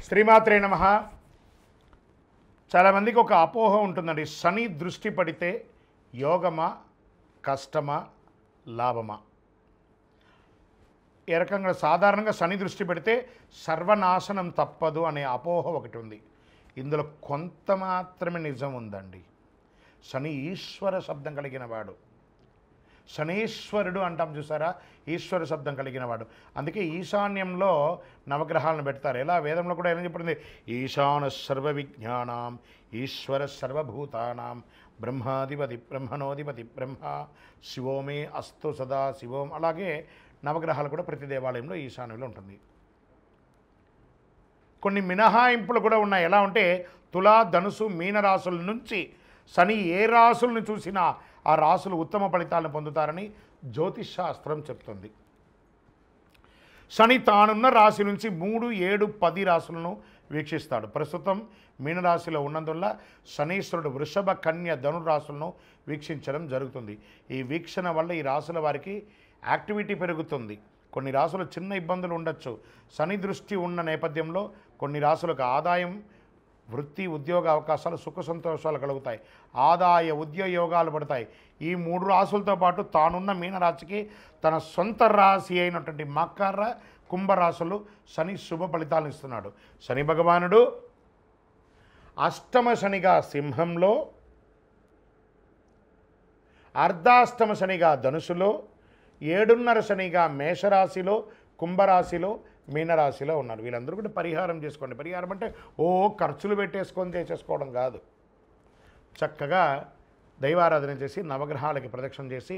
శ్రీమాత్రే నమః. చాలామందికి ఒక అపోహ ఉంటుందండి, శని దృష్టి పడితే యోగమా, కష్టమా, లాభమా? ఏ రకంగా సాధారణంగా శని దృష్టి పెడితే సర్వనాశనం తప్పదు అనే అపోహ ఒకటి ఉంది. ఇందులో కొంత మాత్రమే నిజం ఉందండి. శని ఈశ్వర శబ్దం కలిగిన వాడు, శనేశ్వరుడు అంటాం చూసారా, ఈశ్వర శబ్దం కలిగిన వాడు. అందుకే ఈశాన్యంలో నవగ్రహాలను పెడతారు. ఎలా వేదంలో కూడా ఏం చెప్పబడింది, ఈశాన సర్వ విజ్ఞానాం ఈశ్వర సర్వభూతానాం బ్రహ్మాధిపతి బ్రహ్మణోధిపతి బ్రహ్మ శివోమే అస్తు సదా శివోం. అలాగే నవగ్రహాలు కూడా ప్రతి దేవాలయంలో ఈశాన్యంలో ఉంటుంది. కొన్ని మినహాయింపులు కూడా ఉన్నాయి. ఎలా అంటే తులా, ధనుసు, మీన రాసుల నుంచి శని ఏ రాసులను చూసినా ఆ రాసులు ఉత్తమ ఫలితాలను పొందుతారని జ్యోతిష్ శాస్త్రం చెప్తుంది. శని తానున్న రాశి నుంచి 3, 7, 10 రాశులను వీక్షిస్తాడు. ప్రస్తుతం మీనరాశిలో ఉన్నందువల్ల శనీశ్వరుడు వృషభ, కన్య, ధనురాశులను వీక్షించడం జరుగుతుంది. ఈ వీక్షణ వల్ల ఈ రాశుల వారికి యాక్టివిటీ పెరుగుతుంది. కొన్ని రాశులు చిన్న ఇబ్బందులు ఉండొచ్చు. శని దృష్టి ఉన్న నేపథ్యంలో కొన్ని రాశులకు ఆదాయం, వృత్తి, ఉద్యోగ అవకాశాలు, సుఖ సంతోషాలు కలుగుతాయి. ఆదాయ ఉద్యోగాలు పడతాయి. ఈ 3 రాశులతో పాటు తానున్న మీనరాశికి తన సొంత రాశి అయినటువంటి మకర, కుంభరాశులు శని శుభ ఫలితాలను ఇస్తున్నాడు. శని భగవానుడు అష్టమ శనిగా సింహంలో, అర్ధాష్టమ శనిగా ధనుసులో, 7.5 శనిగా మేషరాశిలో, కుంభరాశిలో, మీనరాశిలో ఉన్నారు. వీళ్ళందరూ కూడా పరిహారం చేసుకోండి. పరిహారం అంటే ఖర్చులు పెట్టేసుకొని చేసేసుకోవడం కాదు. చక్కగా దైవారాధన చేసి నవగ్రహాలకి ప్రదక్షిణ చేసి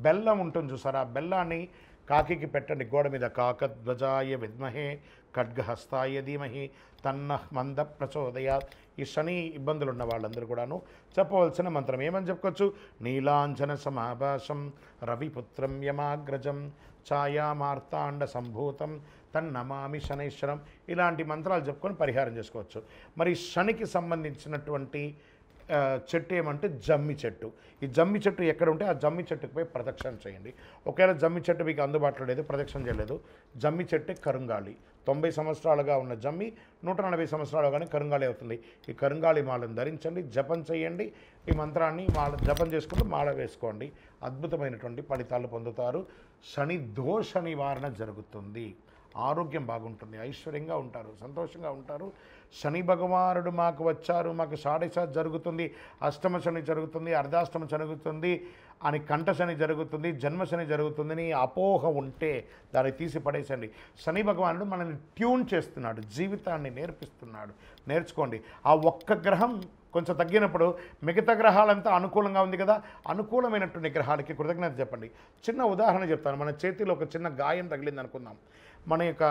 బెల్లం ఉంటుంది చూసారా, బెల్లాన్ని కాకికి పెట్టండి. గోడ మీద కాకధ్వజాయ విద్మహే ఖడ్గహస్తాయ ధీమహి తన్నః మంద ప్రచోదయాత్. ఈ శని ఇబ్బందులు ఉన్న వాళ్ళందరూ కూడాను చెప్పవలసిన మంత్రం ఏమని చెప్పుకోవచ్చు, నీలాంజన సమాభాసం రవిపుత్రం యమాగ్రజం ఛాయామార్తాండ సంభూతం తన్నమామి శనైశ్వరం. ఇలాంటి మంత్రాలు చెప్పుకొని పరిహారం చేసుకోవచ్చు. మరి శనికి సంబంధించినటువంటి చెట్టు ఏమంటే జమ్మి చెట్టు. ఈ జమ్మి చెట్టు ఎక్కడ ఉంటే ఆ జమ్మి చెట్టుకు పోయి ప్రదక్షిణ చేయండి. ఒకవేళ జమ్మి చెట్టు మీకు అందుబాటులో లేదు, ప్రదక్షిణ చేయలేదు, జమ్మి చెట్టే కరుంగాళి. 90 సంవత్సరాలుగా ఉన్న జమ్మి 140 సంవత్సరాలు కానీ కరుంగాళి అవుతుంది. ఈ కరుంగాళి మాలను ధరించండి, జపం చేయండి. ఈ మంత్రాన్ని జపం చేసుకుంటూ మాల వేసుకోండి. అద్భుతమైనటువంటి ఫలితాలు పొందుతారు. శని దోష నివారణ జరుగుతుంది. ఆరోగ్యం బాగుంటుంది, ఐశ్వర్యంగా ఉంటారు, సంతోషంగా ఉంటారు. శని భగవానుడు మాకు వచ్చారు, మాకు షాడశ జరుగుతుంది, అష్టమ శని జరుగుతుంది, అర్ధాష్టమ జరుగుతుంది అని, కంఠ శని జరుగుతుంది, జన్మ శని జరుగుతుందని అపోహ ఉంటే దాన్ని తీసి పడేసండి. శని భగవానుడు మనల్ని ట్యూన్ చేస్తున్నాడు, జీవితాన్ని నేర్పిస్తున్నాడు. నేర్చుకోండి. ఆ ఒక్క గ్రహం కొంచెం తగ్గినప్పుడు మిగతా గ్రహాలంతా అనుకూలంగా ఉంది కదా, అనుకూలమైనటువంటి గ్రహాలకి కృతజ్ఞత చెప్పండి. చిన్న ఉదాహరణ చెప్తాను. మన చేతిలో ఒక చిన్న గాయం తగిలింది అనుకుందాం. మన యొక్క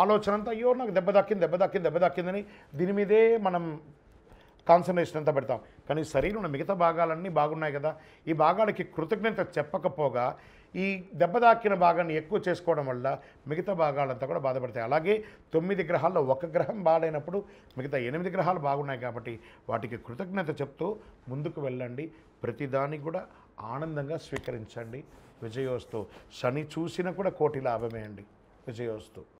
ఆలోచన అంతా అయ్యో నాకు దెబ్బ దక్కిందని దీని మీదే మనం కాన్సన్ట్రేషన్ అంతా పెడతాం. కానీ శరీరంలో మిగతా భాగాలన్నీ బాగున్నాయి కదా, ఈ భాగాలకి కృతజ్ఞత చెప్పకపోగా ఈ దెబ్బ తాకిన భాగాన్ని ఎక్కువ చేసుకోవడం వల్ల మిగతా భాగాలంతా కూడా బాధపడతాయి. అలాగే 9 గ్రహాల్లో ఒక గ్రహం బాడైనప్పుడు మిగతా 8 గ్రహాలు బాగున్నాయి కాబట్టి వాటికి కృతజ్ఞత చెప్తూ ముందుకు వెళ్ళండి. ప్రతిదాన్ని కూడా ఆనందంగా స్వీకరించండి. విజయోస్తు. శని చూసినా కూడా కోటి లాభమే అండి. విజయోస్తు.